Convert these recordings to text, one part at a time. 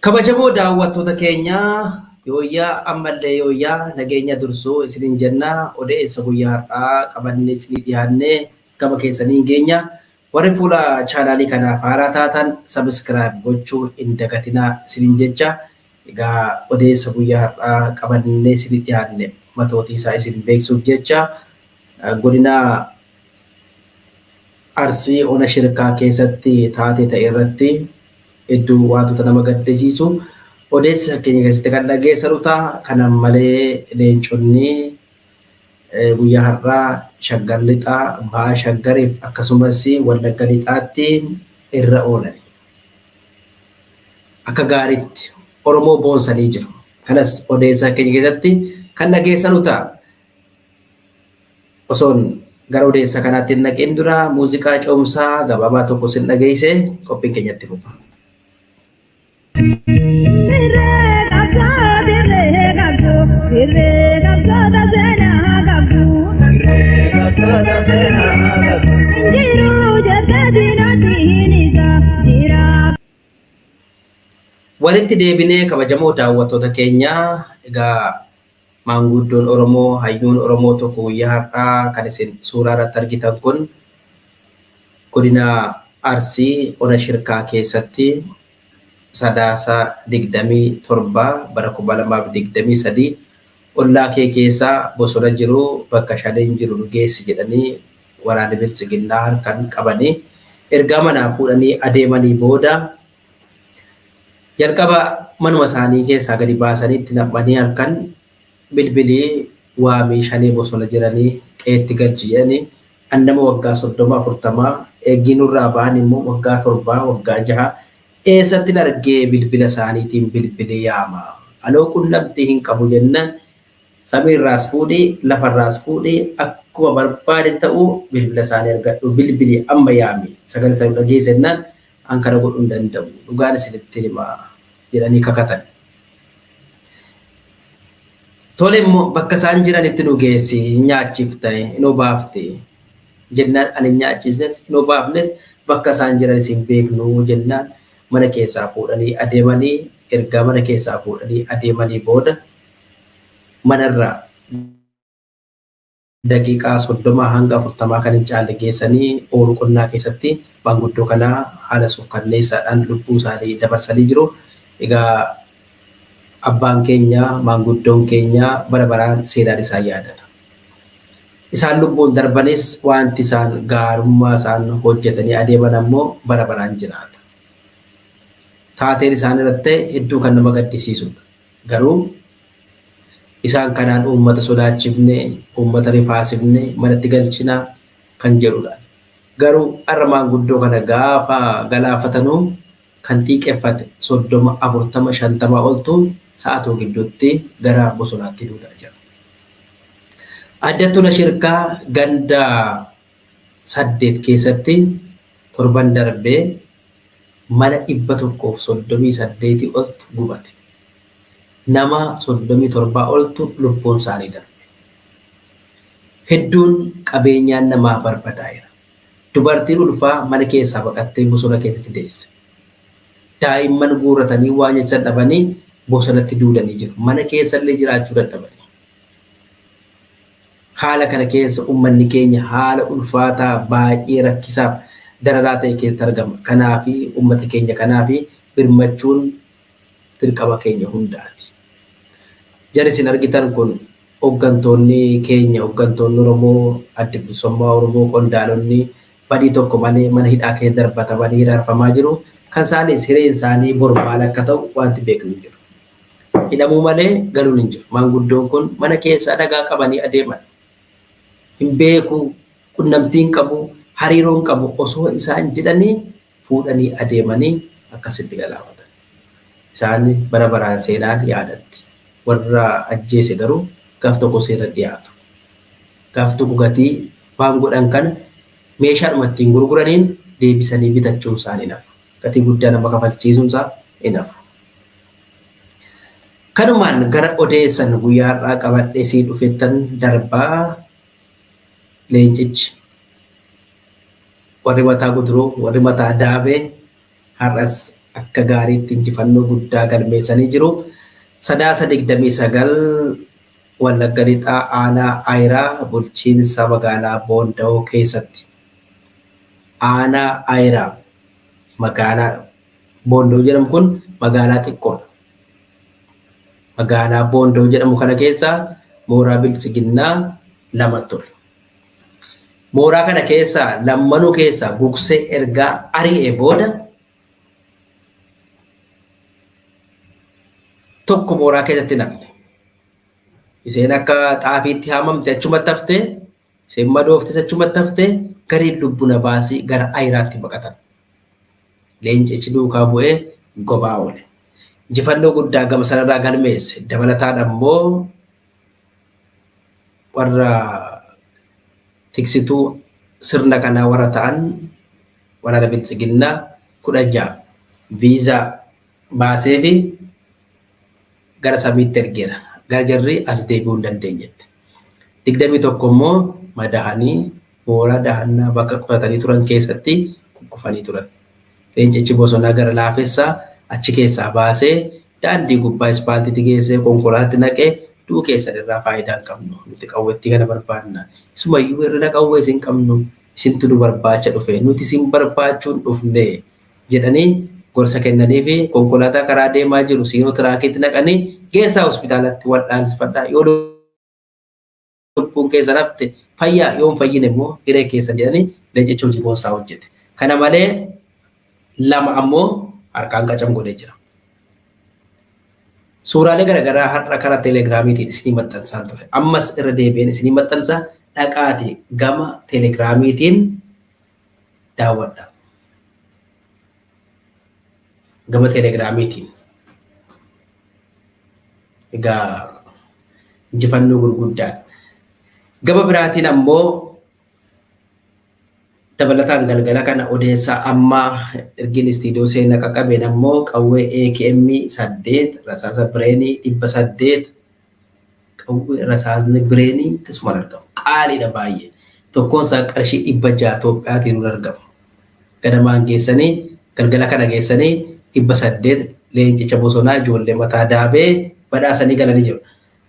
Kabajamoo daawwattoota keenya yooyyaa ammallee yooyyaa nageenya dursuu isiniin jenna odeessa guyyaa har'aa qabannee isinii dhiyaannee gama keessaniin geenya warri fuula chaanaalii kanaaf haaraa taatan sabiskiraayib gochuu hin dagatinaa isiniin jecha egaa odeessa guyyaa har'aa qabannee isinii dhiyaanne matootii isaa isin beeksuuf jecha godina Arsii ona shirkaa keessatti taatee ta'e irratti hedduu wantoota nama gaddisiisu odeessa keenya keessatti kan dhageessan ta'a. Kana malee leenconni guyyaa har'aa shaggar lixaa ba'aa shaggariif akkasumas wallagga lixaatti irra oolan. Akka gaariitti Oromoo boonsanii jiru. Kanas odeessa keenya keessatti kan dhageessan ta'a. Osoon gara odeessa kanaatti hin dhaqin dura muuziqaa coomsaa gabaabaa tokko sin dhageessee qophiin keenyatti fufa. Walitti deebinee kabajamoo daawwattoota keenyaa egaa maanguddoon Oromoo hayyuun Oromoo tokko guyyaa har'aa kan isin suuraa irratti argitan kun godina Arsii ona shirkaa keessatti sadaasa 27 bara 2023 ollaa kee keessaa bosona jiru bakka shaneen jiru geessi jedhanii waraana bilisiginnaa harkaan qabanii ergaa manaa fuudhanii adeemanii booda jalqaba manuma isaanii keessaa gadi baasanii itti naqanii harkaan bilbilii waamii shanee bosona jiranii qeetti galchi jedhanii annama waggaa 30-40 eegginurraa ba'an immoo waggaa 7 waggaa 6 eessatti argee bilbila isaaniitiin bilbilee yaama. Anoo qunnamtii hin qabu jennaan samiirraas fuudhee lafarraas fuudhee akkuma barbaade ta'uu bilbila isaanii argadhu bilbilii amma yaame sagalee isaanii dhageessennaan an kana godhuu hin danda'u dhugaan isinitti himaa jedhanii kakatan. Tole immoo bakka isaan jiranitti nu geessi nyaachiifte hin obaafte jennaan ani nyaachisnes hin obaafnes bakka isaan jiran isin beeknu jennaan mana keessaa fuudhanii adeemanii ergaa mana keessaa fuudhanii adeemanii booda manarraa daqiiqaa 30 hanga 40 kan hin caalle geessanii ooruu qonnaa keessatti maanguddoo kanaa haala sukkanneessaadhaan lubbuu isaanii dabarsanii jiru. Egaa abbaan keenya maanguddoon keenya bara baraan seenaan isaan yaadata. Isaan lubbuun darbanis wanti isaan gaarummaa isaan hojjetanii adeeman ammoo bara baraan jiraata. Taateen isaan irratti hedduu kan nama gaddisiisudha. Garuu isaan kanaan uummata sodaachifne, uummata rifaasifne, manatti galchinaa kan jedhudha. Garuu har'a maanguddoo kana gaafa galaafatanuu kan xiiqeffate 30, 40, 50 oltu sa'aatuu gidduutti gara bosonaatti duudaa jira. Addattuu shirkaa ganda 8 keessatti torban darbee mana 138 oltu gubate. Nama 37 oltu lubbuun isaanii darbe. Hedduun qabeenyaan namaa barbadaa'eera. Dubartiin ulfaa mana keessaa baqattee bosona keessatti deesse. Daa'imman guurratanii waan nyaatan dhabanii bosonatti duudanii jiru. Mana keessallee jiraachuu dadhabanii. Haala kana keessa uummanni keenya haala ulfaataa baay'ee rakkisaaf dararaa ta'e keessatti argama. Kanaafi uummata keenya kanaafi birmachuun dirqama keenya hundaati. Jarri isin argitan kun hooggantoonni keenya hooggantoonni Oromoo adda bilisummaa Oromoo qondaalonni badii tokko malee mana hidhaa keessa darbatamanii hiraarfamaa jiru. Kan isaanis hireen isaanii bormaal akka ta'u wanti beeknu hin jiru. Hidhamuu malee galuun hin jiru. Maanguddoon kun mana keessa dhagaa qabanii adeeman. Hin beeku, qunnamtiin qabu, hariiroon qabu osoo isaan jedhanii fuudhanii adeemanii akkasitti galaafatan. Isaan bara baraan seenaan yaadatti. Warra ajjeese garuu gaaf tokko seera dhiyaatu. Gaaf tokko gatii waan godhan kana meeshaadhuma ittiin gurguraniin deebisanii bitachuun isaanii nafu. Gatii guddaa nama kafalchiisuun isaa hin hafu. Kanumaan gara odeessan guyyaa har'aa qabadhee sii dhufettan darbaa leencichi warri mataa guduruu warri mataa daabee har'as akka gaariitti injifannoo guddaa galmeessanii jiru. Sadaasa 29 Wallagga Lixaa aanaa Ayiraa bulchiinsa magaalaa Boonda'oo keessatti. Aanaa Ayiraa magaalaa Boonda'oo jedhamu kun magaalaa xiqqoodha. Magaalaa Boonda'oo jedhamu kana keessa mooraa bilchiginnaa 2 ture. Mooraa kana keessa lammanuu keessa buksee ergaa ari'ee booda tokko mooraa keessatti nafne. Iseen akka xaafiitti haamamte achumatti haftee, iseen madooftes achumatti haftee gariin lubbuna baasii gara Ayiraatti baqatan. Leencichi duukaa bu'ee gobaa oole. Injifannoo guddaa gama sanarraa galmeesse. Dabalataan ammoo warra tiksituu sirna kanaa warra ta'an waraana bilchiginnaa 16 viizaa baasee fi gara samiitti ergeera. Gara jarri as deebi'uu hin dandeenyetti. 21 immoo madahanii mooraa dahannaa bakka qubatanii turan keessatti kukkufanii turan. Leencichi bosonaa gara laafessaa achi keessaa baasee daandii gubbaa ispaaltiitti geessee konkolaataatti naqee duu keessan irraa faayidaa hin qabnu. Nuti qawweetti kana barbaanna. Isumayyuu irra qawwee isin qabnu isintu nu barbaacha dhufe nuti isin barbaachuun dhufne jedhanii gorsa kennanii fi konkolaataa karaa deemaa jiru siinoo tiraakiitti naqanii geessaa hospitaalatti wal'aansifadhaa. Yoo lubbuun keessa hafte fayyaa yoo hin fayyine immoo hiree keessa jedhanii leencichi hojii boonsaa hojjete. Kana malee 2 ammoo harkaan qacam godhee jira. Suuraalee garaagaraa har'a karaa teelegiraamiitiin isinii maxxansaa ture. Ammas irra deebi'een isinii maxxansaa dhaqaati gama teelegiraamiitiin daawwadha. Gama teelegiraamiitiin. Egaa injifannoo gurguddaa. Gama biraatiin ammoo dabalataan galgala kana odeessaa ammaa ergin istiidiyoo seenaa qaqqabeen ammoo qawwee AKM 8 rasaasa bireenii 800 qawwee rasaasni bireenii tasuma argamu. Qaaliidha baay'ee. Tokkoon isaa qarshii 600 Itoophiyaatiin argamu. Ganamaan geessanii galgala kana geessanii 800 leencicha bosonaa ijoollee mataa daabee badhaasanii galanii jiru.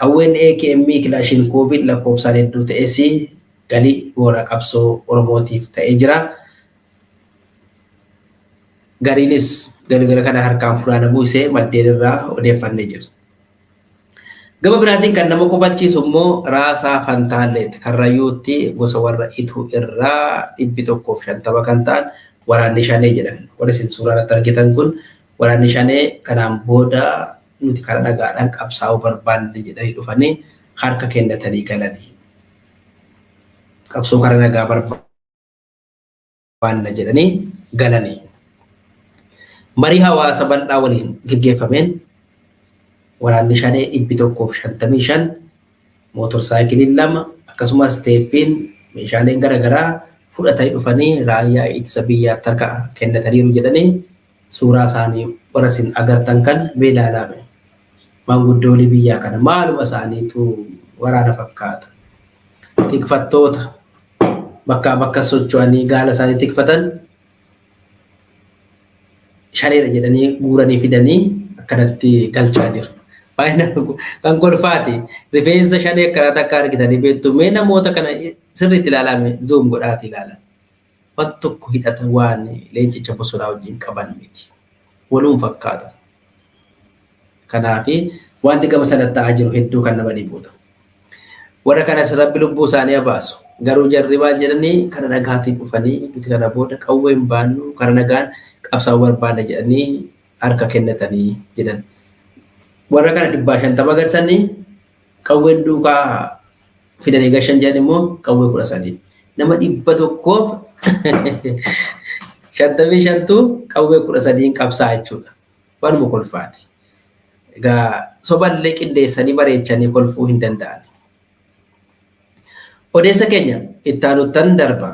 Qawween AKM kilaashin koovid lakkoofsaan hedduu ta'es galii mooraa qabsoo Oromootiif ta'ee jira. Gariinis galgala kana harkaan funaanamuu isee maddeen irraa odeeffannee jira. Gama biraatiin kan nama kofalchiisu immoo Raasaa Fantaalleeti. Karrayyuutti gosa warra Ituu irraa 150 kan ta'an waraanni Shanee jedhan. Warri isin suuraa irratti argitan kun waraanni Shanee kanaan booda nuti karaa nagaadhaan qabsaa'uu barbaanne jedhanii dhufanii harka kennatanii galanii. Qabsoo karaa nagaa barbaanna jedhanii galanii. Marii hawaasa bal'aa waliin gaggeeffameen waraanni Shanee 155 mootorsaayikiliin 2 akkasumas teeppiin meeshaaleen garaagaraa fudhatanii dhufanii raayyaa ittisa biyyaatti harka kennataniiru jedhanii suuraa isaanii warra isin agartan kan beelaalame. Maanguddoolii biyyaa kana maaluma isaaniitu waraana fakkaata. Tikfattoota bakka socho'anii gaala isaanii tikfatan Shaneedha jedhanii guuranii fidanii akkanatti galchaa jiru. Baay'inaan kan kolfaati. Rifeensa Shanee akkanaa takka argitanii beektu mee namoota kana sirriitti ilaalame zoom godhaati ilaala. Waan tokko hidhata waan leencicha bosonaa wajjin qaban miti. Waluun fakkaata. Kanaafi wanti gama sanatti ta'aa jiru hedduu kan nama dhiibudha. Warra kanas Rabbi lubbuu isaanii baasu. Garuu jarri maal jedhanii karaa nagaatiin dhufanii nuti kana booda qawwee hin baannu karaa nagaan qabsaa'uu barbaanna jedhanii harka kennatanii jedhan. Warra kana 150 agarsanii qawween duukaa fidanii gashan jedhan immoo qawwee 13. Nama 100 55tu qawwee 13 qabsaa jechuudha. Waanuma kolfaati. Egaa soballee qindeessanii bareechanii kolfuu hin danda'an. Odeessa keenya itti aanutan darba.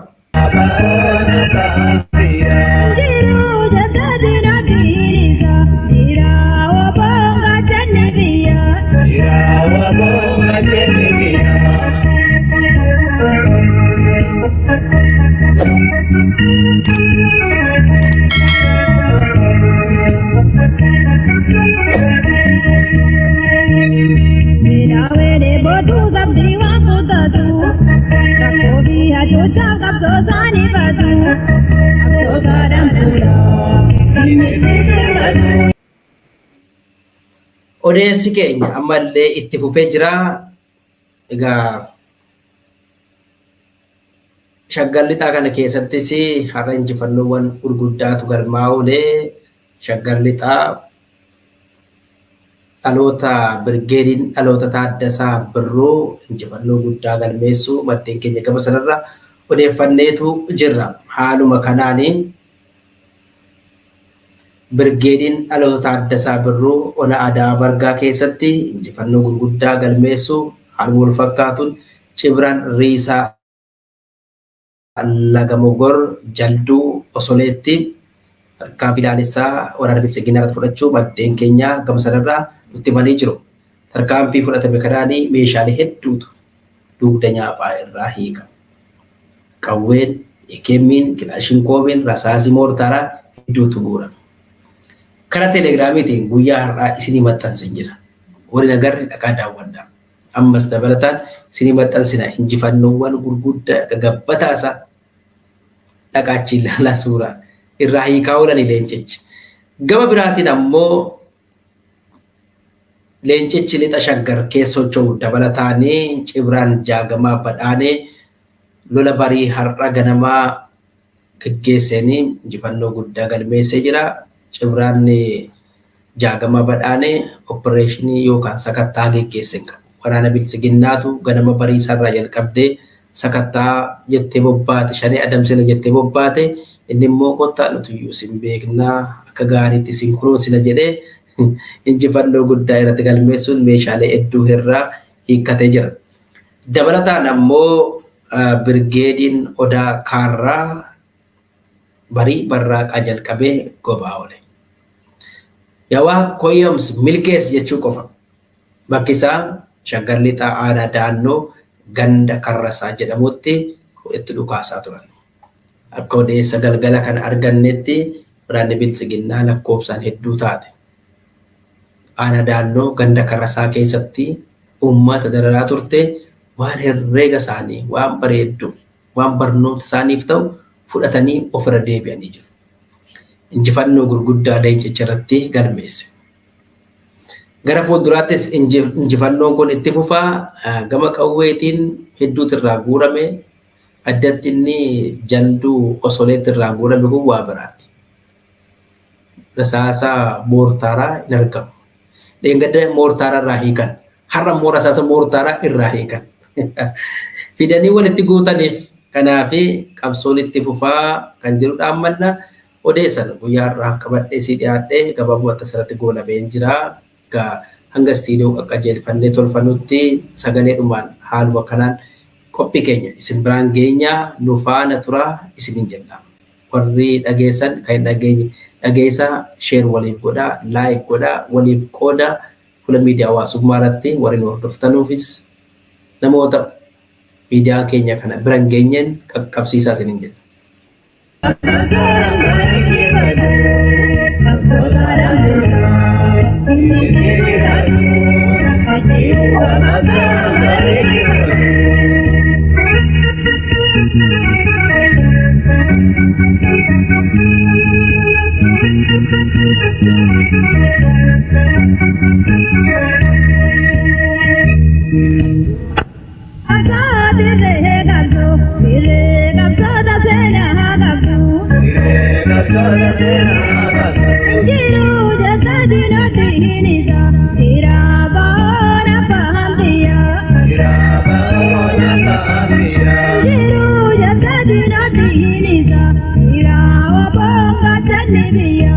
Awede botu sabdi wa kutatu Rakobi hachucha kapso sani batu Kapso sadam sura Odeessi keenya ammallee itti fufee jira. Egaa Shaggar Lixaa kana keessattis har'a injifannoowwan gurguddaatu galmaa'ulee Shaggar Lixaa dhaloota birgeediin dhaloota Taaddasaa Birruu injifannoo guddaa galmeessu maddeen keenya gama sanarra odeeffanneetu jirra. Haaluma kanaaniin birgeediin dhaloota Taaddasaa Birruu ona Adaa Bargaa keessatti injifannoo gurguddaa galmeessu haaluma wal fakkaatuun Cibraan Riisaa Laga Mogor Jalduu Osoleetti tarkaanfii ilaalessaa waraana bilisiginaa irratti fudhachuu maddeen keenya gama sanarraa nutti himanii jiru. Tarkaanfii fudhatame kanaanii meeshaalee hedduutu dugda nyaaphaa irraa hiikama. Qawween, ekeemmiin, kilaashinkoobiin, rasaasii moortaaraa hedduutu guurame. Karaa teelegiraamiitiin guyyaa har'aa isinii maxxansin jira. Waliin agarre dhaqaa daawwadhaa. Ammas dabalataan isinii maxxansina injifannoowwan gurguddaa gabbataasaa dhaqaachi ilaalaa suuraa irraa hiikaa oolan leencichi. Gama biraatiin ammoo leencichi lixa Shaggar keessa socho'u dabalataanii Cibraan Jaagamaa Badhaanee lola barii har'a ganamaa gaggeessanii injifannoo guddaa galmeessee jira. Cibraan Jaagamaa Badhaanee opereeshinii yookaan sakattaa gaggeessan qabu. Waraana bilisiginnaatu ganama barii isaarraa jalqabdee sakattaa jettee bobbaate shanee adamsina jettee bobbaate inni immoo kottaa nuti iyyuu sin beeknaa akka gaariitti sin kunuunsina jedhee injifannoo guddaa irratti galmeessuun meeshaalee hedduu irraa hiikkatee jira. Dabalataan ammoo birgeediin Odaa Kaarraa barii barraaqaa jalqabee gobaa oole. Yawaa koyyams milkees jechuu qofa. Bakki isaa Shaggar Lixaa aanaa Daannoo ganda Karrasaa jedhamutti itti dhukaasaa turan. Akka odeessa galgala kana argannetti waraanni bilisiginnaa lakkoofsaan hedduu taate. Aanaa Daannoo ganda Karrasaa keessatti uummata dararaa turte waan herreega isaanii waan bareeddu waan barnoota isaaniif ta'u fudhatanii ofirra deebi'anii jiru. Injifannoo gurguddaa leencicha irratti galmeesse. Gara fuulduraattis injifannoon kun itti fufaa gama qawweetiin hedduutu irraa guurame addatti inni Jalduu Osoleetti irraa guurame kun waa biraati. Rasaasaa moortaaraa hin argamu. Dheengadda moortaaraa irraa hiikan. Har'a immoo rasaasa moortaaraa irraa hiikan. Fidanii walitti guutaniif kanaafi qabsoon itti fufaa kan jiru dhaammanna odeessan guyyaa irraa qabadhee si dhiyaadhee gabaabumatti asirratti goolabeen jira. Hanga istiidiyoo qaqqajeelfannee tolfannutti sagaleedhumaan haaluma kanaan qophii keenya isin biraan geenyaa nu faana turaa isiniin jenna. Warri dhageessan kan dhageessaa sheer waliif godhaa, laayik godhaa, waliif qoodaa fuula miidiyaa hawaasummaa irratti warri nu hordoftanuufis namoota miidiyaa keenya kana biraan geenyeen qaqqabsiisaa isiniin jenna. Ira wa bonga tani biya